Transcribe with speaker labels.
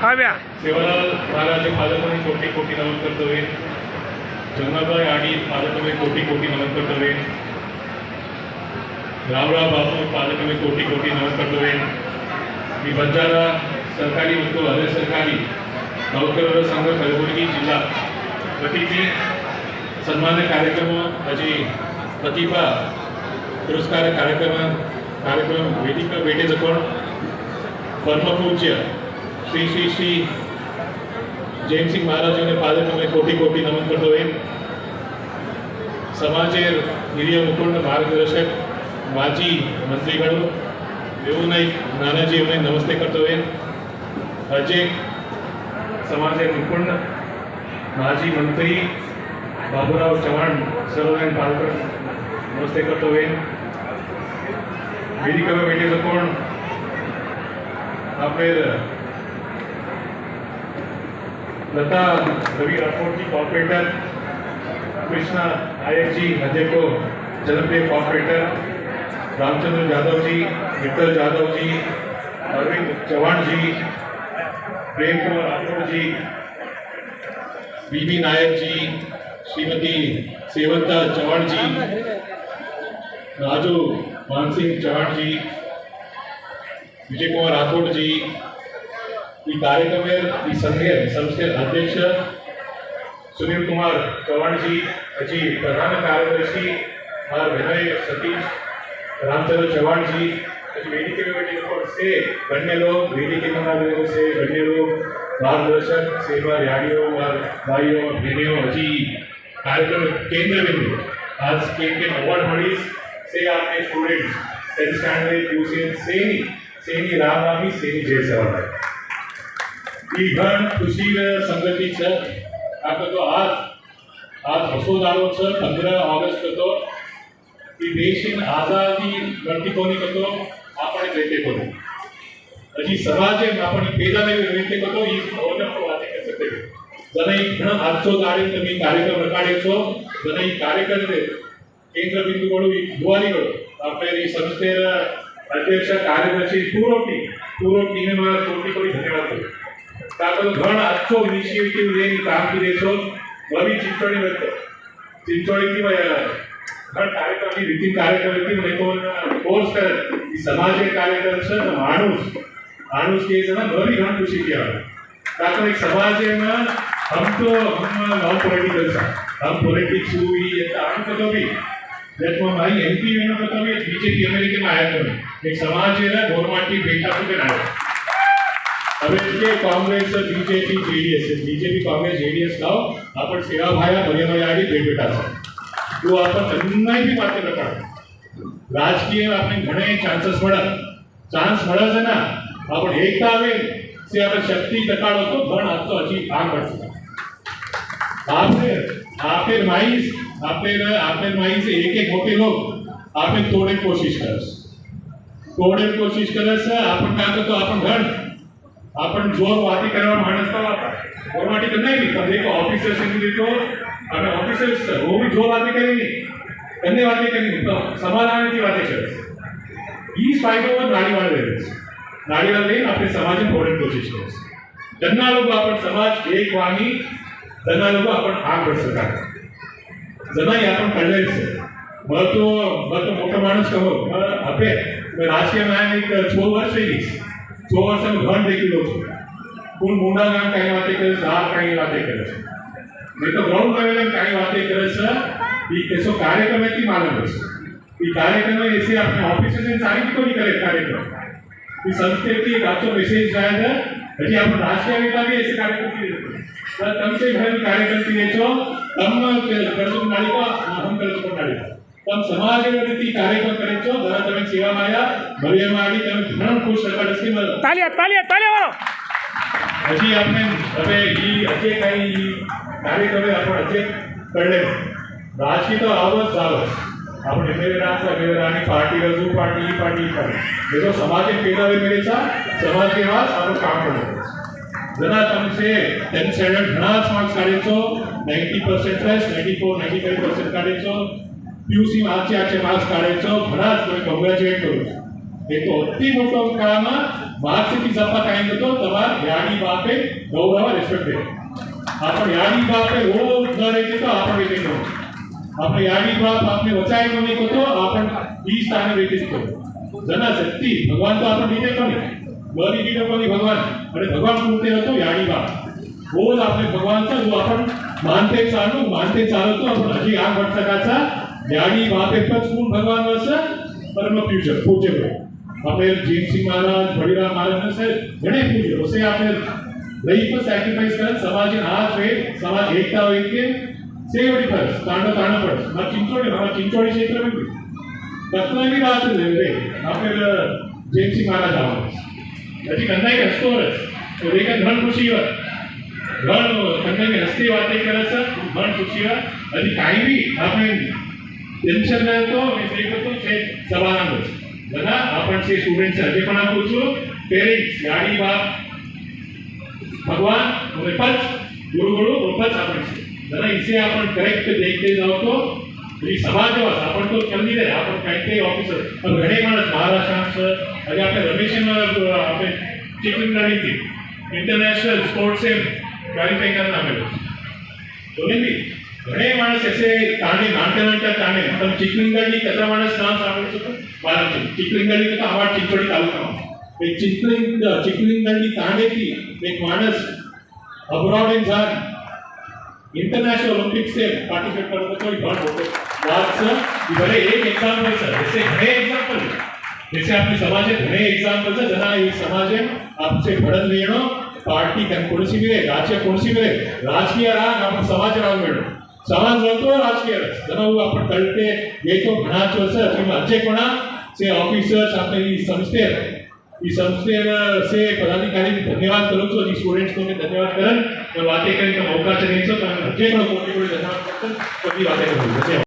Speaker 1: सेवालाल महाराज पादकमे कोटी कोटी नमन करतोवे. जंगलभाई आडी पादकमे कोटी कोटी नमन करतोवे. रावराव बापू पादकमे कोटी कोटी नमन करतोवे. मी बंजारा सरकारी ಮತ್ತು ಅರೆ ಸರ್ಕಾರಿ ನೌಕರರ ಸಂಘ ಕಲಬುರಗಿ ಜಿಲ್ಲಾ ವತಿಯಿಂದ ಸನ್ಮಾನ ಕಾರ್ಯಕ್ರಮ ಅಜಿ ಪ್ರತಿಭಾ पुरस्कार कार्यक्रम वेदिका भेटेचं कोण परमपूज्य श्री श्री श्री जयसिंग महाराज पादकमे कोटी कोटी नमन करतोवे. समाजेर हिरिय मुकुंड मार्गदर्शक माजी मंत्रीगण येऊनही नानाजी येऊनही नमस्ते करतोवे. अजय समाजेर मुकुंड माजी मंत्री बाबूराव चव्हाण सर्वांनी पालकर नमस्ते करतोवे. वेदिकेवर भेटेचं कोण आपले लता रवि राठौड़ जी कॉर्पोरेटर, कृष्णा नायक जी हजेको जनप्रिय कॉर्पोरेटर, रामचंद्र यादव जी, विठल यादव जी, अरविंद चौहान जी, प्रेम कुमार राठौड़ जी, बीबी नायक जी, श्रीमती सेवंता चौहान जी, राजू मानसिंह चौहान जी, विजय कुमार राठौड़ जी, ಈ ಕಾರ್ಯಕ್ರಮದ ಈ ಸಂಸ್ಥೆಯ ಅಧ್ಯಕ್ಷ ಸುನೀಲ್ ಕುಮಾರ್ ಚೌಹಾಣ್ जी, अजी प्रधान कार्यदर्शी और विनय सतीश रामचंद्र चौहान जी, वेदिके से गण्य लोग, वेदिके से गण्य लोग, मार्गदर्शक सेवा याडियों और भाइयों और बहनों, अजी कार्यक्रम केंद्र बिंदु आज के अवार्ड मळीस से आपने स्टूडेंट्स 10th स्टैंडर्ड ट्यूशन सेनी रामनामी सेनी जय सवार ही घण खुशी संगती छ. आता तो आज असो दारो छ 15 ऑगस्ट तो की देशीन आजादी गणती कोणी करतो आपण रेते करू अजी समाजे आपण पेदाने रेते करतो ही भावना पण वाचे करते जनै घण आजचो दारे तुम्ही कार्यक्रम रकाडेछो जनै कार्यकर्ते केंद्र बिंदुಗಳು ಈ ದುವಾರಿಗಳು आपले ಈ ಸಂಸ್ಥೆಯ अध्यक्ष कार्यदर्शी पूर्ण टीम में कोटी कोटी धन्यवाद देतो. कारण घण आजचो इनिशिएटिव्ह लेनी कामगिरी छो बरी चिंचोळी वरतो चिंचोळी की घण कार्यक्रम की रीति कार्यक्रम की મને કોણ કોર્સ કરે ಈ समाज कार्यक्रम છે माणूस के जना बरी घण खुशी की આવે. कारण एक समाज में हम नॉन पॉलिटिकल हम पॉलिटिक्स हुई ये हम कतो भी जब भाई एमपी में कतो भी बीजेपी अमेरिका में आया तो एक समाज है गोरमाटी बेटा को आया. अब इसके कांग्रेस बीजेपी कांग्रेस जेडीएस लाव आपण सेवा भाया मर्यादा भेट बेटा तो आपण त्यांनाही बी माते प्रकार राजकीय આપણે ઘણે ચાન્सेस મળે છે ना आपण एकता આવે से आपण शक्ति दकाडो तो ઘણ આતો હજી ભાગ પડશે. आपने माई से एक मोटे लोग आपने तोड़े कोशिश करे से आपण काय करतो आपण घण आपण जोर वाती करवा माणस का फॉर्माटी तो नहीं तो देखो ऑफिसर से देखो हमें ऑफिसर्स वो भी जोर बातें करेंगे कन्ने बातें करेंगे तो समाधान की बातें करे ई फायदो नाड़ी वाले नहीं अपने समाज में तोड़ने कोशिश करे जन्ना लोग अपन समाज एक वाणी जन्ना लोग अपन आग बढ़ सका जना ही अपन कळले से मग तो मोठा माणूस कहो आपे राजकीय में एक 6 वर्ष येईल 6 वर्ष में घण देखी लो कोण मुंडा गाम काही वाते करे जार काही वाते करे नहीं तो ग्राउंड लेवल काही वाते करे से ई केसो कार्यक्रम की मालूम है ई कार्यक्रम ऐसे अपने ऑफिस से सारी को नहीं करे कार्यक्रम ई संस्कृति बातों मैसेज जाएगा हजी आपण राजकीय विभाग भी ऐसे कार्यक्रम की तर तमसे घर कार्यक्रम की नेचो तम करतो नाडी को हम करतो नाडी तम समाज रीति कार्यक्रम करेछो जरा તમે સેવા માયા ભરિયા માડી તમે ઘણો ખુશ રકાડસી તાલિયા વાળો હજી આપણે હવે ઈ અજે કઈ કાર્યક્રમ આપણે અજે કરલે રાશી તો આવસ આપણે મેરે રાની પાર્ટી રજू पार्टी देखो समाज के पेदा वे मेरे साथ समाज के वास આપણે કામ કરો जना तुमसे 10 स्टैंडर्ड घणा मार्क्स काढेछो 90% प्लस 94 95% काढेछो पीयूसी में आचे मार्क्स काढेछो घणा तुम्हें कांग्रेचुलेट करू એ તો અતિ મોટો કામ मार्क्सिटी सप्पा टाइम तो तमार याडी बापे गौरव रिस्पेक्ट दे आपण याडी बापे रोज न रहते तो आपण वेटे करो आपण याडी बाप आपने वचाय को नहीं तो आपण 20 स्थाने वेटे तो जना शक्ति भगवान तो आपण बीजे कोनी बरी बीजे कोनी भगवान अरे भगवान कोणते होतो याडी बाप रोज आपले भगवानचा जो आपण मानते चालतो आपण अजी 8 वर्षाचा याडी बापे पचकून भगवान वर्ष परम फ्यूचर पूज्य આપણે જીતસિંહ મહારાજ વડીરા મહારાજ છે ઘણે પૂજ્ય ઓસે આપણે લઈ પર સેક્રિફાઈસ કરે સમાજ હાથ વે સમાજ એકતા હોય કે સેવડી પર તાંડો પર માં ચિંચોડી ક્ષેત્ર में તત્વની વાત લેવે આપણે જીતસિંહ મહારાજ આવો હજી કંદાઈ હસતો રહે તો દેખા ઘણ ખુશી હોય ઘણ કંદાઈ હસતી વાતે કરે છે ઘણ ખુશી હોય હજી કાઈ भी આપણે ટેન્શન ન તો એ દેખો તો છે સવાના છે बना आपण से स्टूडेंट्स अजय पण आपको जो पेरेंट्स गाड़ी बाप भगवान और पच गुरु और पच आपण से बना इसे आपण करेक्ट देखते जाओ तो ये समाज वास आपण तो जल्दी रहे आपण कायते ऑफिसर अब घणे माणस महाराष्ट्र अरे आपले रमेश आपले चिकनगढ़ी थी इंटरनेशनल स्पोर्ट्स से क्वालिफाई करना हमें दोनों भी घणे माणस ऐसे ताणे नाट्य ताणे मतलब चिकलिंगड़ी कतरा माणस नाम सांभळ्યું છે बाळाचं चिकलिंगड़ी तो आवाज चिंचोड़ी तालुकाમાં एक चिकलिंगड़ी ताणेથી एक माणस अब्रॉड इन जान इंटरनेशनल ओलंपिक से पार्टिसिपेट करतो तो बहुत होते बात से भले एक एग्जांपल सर जैसे घणे एग्जांपल जैसे आपने समाज में घणे एग्जांपल से जना ये समाज में आपसे बढ़न लेणो पार्टी कोणसी भी राज्य कोणसी भी राजकीय राग आपण समाज राग मेळो समाज रहतो राजकीय जना वो आपण कळते ये तो घणा वर्ष किंवा अध्यक्षपणा से ऑफिसर्स आपले ई संस्थे से पदाधिकारी धन्यवाद करो तो स्टूडेंट्स को मैं धन्यवाद करन और बातें करने का मौका चाहिए तो अध्यक्ष को कोटी धन्यवाद करते कभी बातें करूंगा